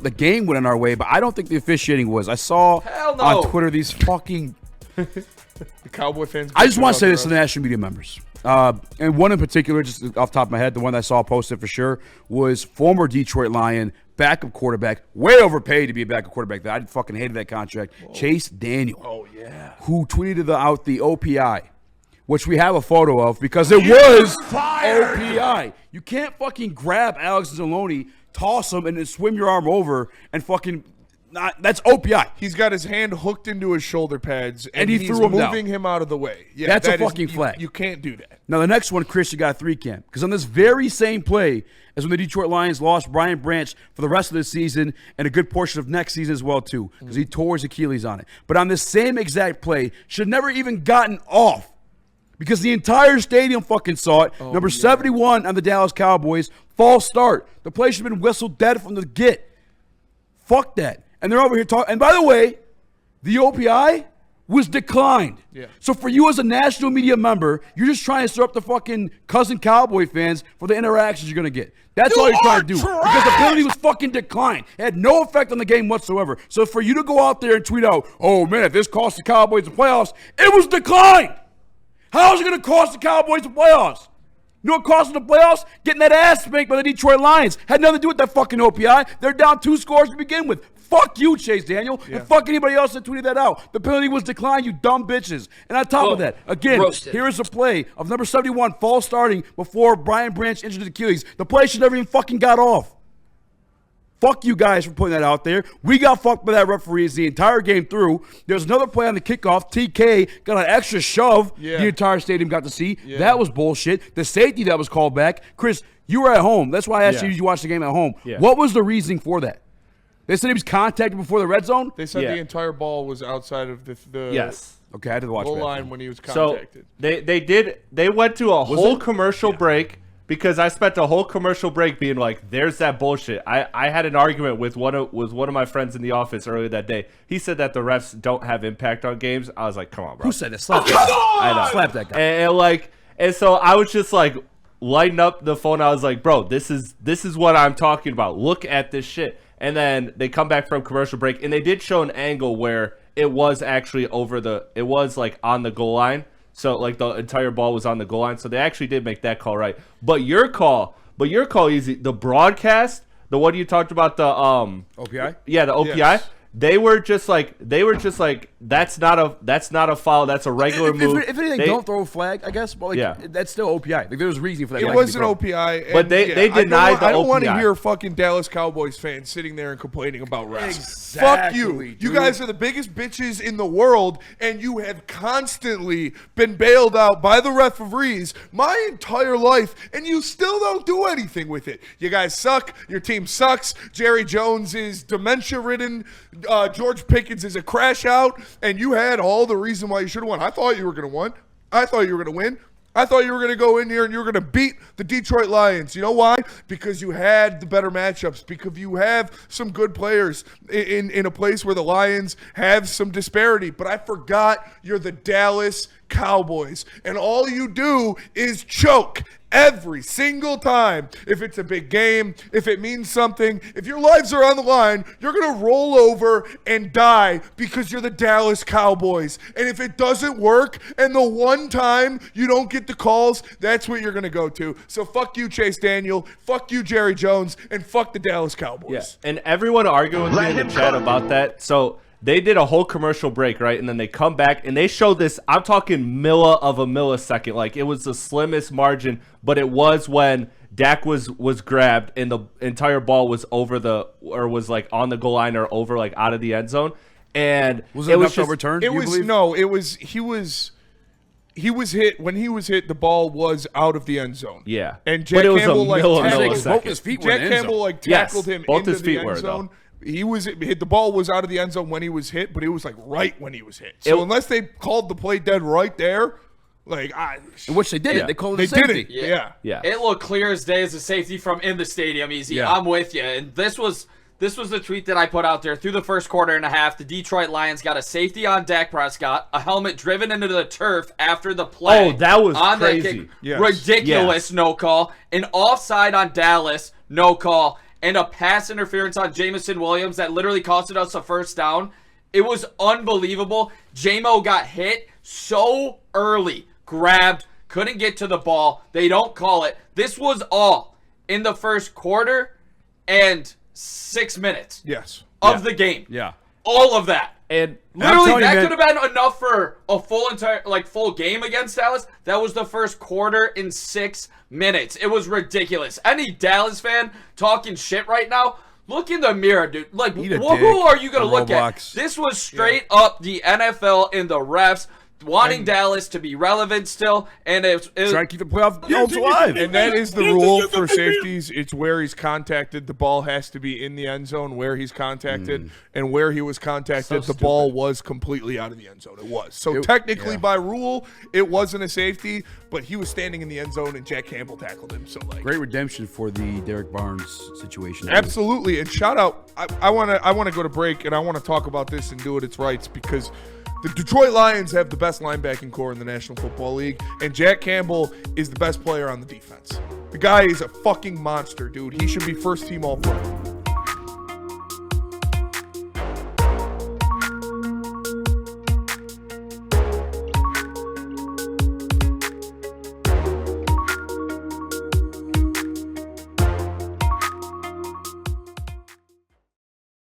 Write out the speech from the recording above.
the game went in our way, but I don't think the officiating was. I saw on Twitter these fucking the Cowboy fans. I just want to say this to the national media members. And one in particular, just off the top of my head, the one I saw posted for sure, was former Detroit Lion backup quarterback, way overpaid to be a backup quarterback. I fucking hated that contract. Whoa. Chase Daniel. Oh, yeah. Who tweeted out the OPI, which we have a photo of because it was OPI. You can't fucking grab Alex Zaloni, toss him, and then swim your arm over and fucking that's OPI. He's got his hand hooked into his shoulder pads, and he he's threw him moving down. him out of the way. Yeah, that's a fucking flag. You can't do that. Now, the next one, Chris, you got a 3-cam. Because on this very same play as when the Detroit Lions lost Brian Branch for the rest of the season and a good portion of next season as well, too, because he tore his Achilles on it. But on this same exact play, should have never even gotten off because the entire stadium fucking saw it. Number 71 on the Dallas Cowboys, false start. The play should have been whistled dead from the get. Fuck that. And they're over here talking. And by the way, the OPI was declined. Yeah. So for you as a national media member, you're just trying to stir up the fucking cousin Cowboy fans for the interactions you're going to get. That's all you're trying to do. Because the penalty was fucking declined. It had no effect on the game whatsoever. So for you to go out there and tweet out, oh man, if this cost the Cowboys the playoffs, it was declined. How is it going to cost the Cowboys the playoffs? You know what cost them the playoffs? Getting that ass spanked by the Detroit Lions. Had nothing to do with that fucking OPI. They're down 2 scores to begin with. Fuck you, Chase Daniel, and fuck anybody else that tweeted that out. The penalty was declined, you dumb bitches. And on top of that, again, here is a play of number 71 false starting before Brian Branch injured his Achilles. The play should never even fucking got off. Fuck you guys for putting that out there. We got fucked by that referee the entire game through. There's another play on the kickoff. TK got an extra shove the entire stadium got to see. Yeah. That was bullshit. The safety that was called back. Chris, you were at home. That's why I asked you to watch the game at home. Yeah. What was the reasoning for that? They said he was contacted before the red zone? They said the entire ball was outside of the yes. Okay, I had to watch goal line when he was contacted. So they went to a whole commercial break because I spent a whole commercial break being like, there's that bullshit. I had an argument with one of my friends in the office earlier that day. He said that the refs don't have impact on games. I was like, come on, bro. Who said that? Slap that guy. I know. Slap that guy. And so I was just like lighting up the phone. I was like, bro, this is what I'm talking about. Look at this shit. And then they come back from commercial break, and they did show an angle where it was actually it was like on the goal line. So like the entire ball was on the goal line. So they actually did make that call right. But your call, Easy, the broadcast, the one you talked about, the OPI? Yeah, the OPI. Yes. They were just like that's not a foul. That's a regular move. If anything, don't throw a flag, I guess. But that's still OPI. Like, there's a reason for that. It was an OPI, but they denied the OPI. I don't want to hear fucking Dallas Cowboys fans sitting there and complaining about refs. Exactly, fuck you. Dude. You guys are the biggest bitches in the world, and you have constantly been bailed out by the referees my entire life, and you still don't do anything with it. You guys suck. Your team sucks. Jerry Jones is dementia-ridden. George Pickens is a crash out, and you had all the reason why you should have won. I thought you were going to win. I thought you were going to win. I thought you were going to go in here and you were going to beat the Detroit Lions. You know why? Because you had the better matchups, because you have some good players in a place where the Lions have some disparity. But I forgot you're the Dallas Cowboys, and all you do is choke every single time. If it's a big game, if it means something, if your lives are on the line, you're going to roll over and die because you're the Dallas Cowboys. And if it doesn't work and the one time you don't get the calls, that's what you're going to go to. So fuck you, Chase Daniel, fuck you, Jerry Jones, and fuck the Dallas Cowboys. Yeah. And everyone arguing with me in the chat about that. So they did a whole commercial break, right? And then they come back and they show this. I'm talking of a millisecond. Like, it was the slimmest margin, but it was when Dak was grabbed and the entire ball was was like on the goal line or over, like out of the end zone. And was it enough to overturn? He was hit. When he was hit, the ball was out of the end zone. Yeah. And Jack Campbell both his feet were in the end zone. Tackled him into the end zone. The ball was out of the end zone when he was hit, but it was like right when he was hit. So unless they called the play dead right there, in which they did it. They called it a safety. Yeah. It looked clear as day as a safety from in the stadium. Easy. Yeah. I'm with you. And this was the tweet that I put out there. Through the first quarter and a half, the Detroit Lions got a safety on Dak Prescott, a helmet driven into the turf after the play. Oh, that was on crazy. That kick. Yes. Ridiculous no call. An offside on Dallas, no call. and a pass interference on Jamison Williams that literally costed us a first down. It was unbelievable. J-Mo got hit so early, grabbed, couldn't get to the ball. They don't call it. This was all in the first quarter and 6 minutes of the game. Yeah. All of that. And literally, that could have been enough for a full game against Dallas. That was the first quarter in 6 minutes. It was ridiculous. Any Dallas fan talking shit right now, look in the mirror, dude. Like, who are you going to look at? This was straight up the NFL and the refs wanting Dallas to be relevant still, and it's trying to keep the playoff hopes alive. And that is the rule for safeties. It's where he's contacted. The ball has to be in the end zone where he's contacted, and where he was contacted, the ball was completely out of the end zone. It was. So technically, by rule, it wasn't a safety, but he was standing in the end zone, and Jack Campbell tackled him. So, like, great redemption for the Derek Barnes situation. Absolutely, and shout out. I want to go to break, and I want to talk about this and do it its rights, because the Detroit Lions have the best linebacking core in the National Football League, and Jack Campbell is the best player on the defense. The guy is a fucking monster, dude. He should be first team All-Pro.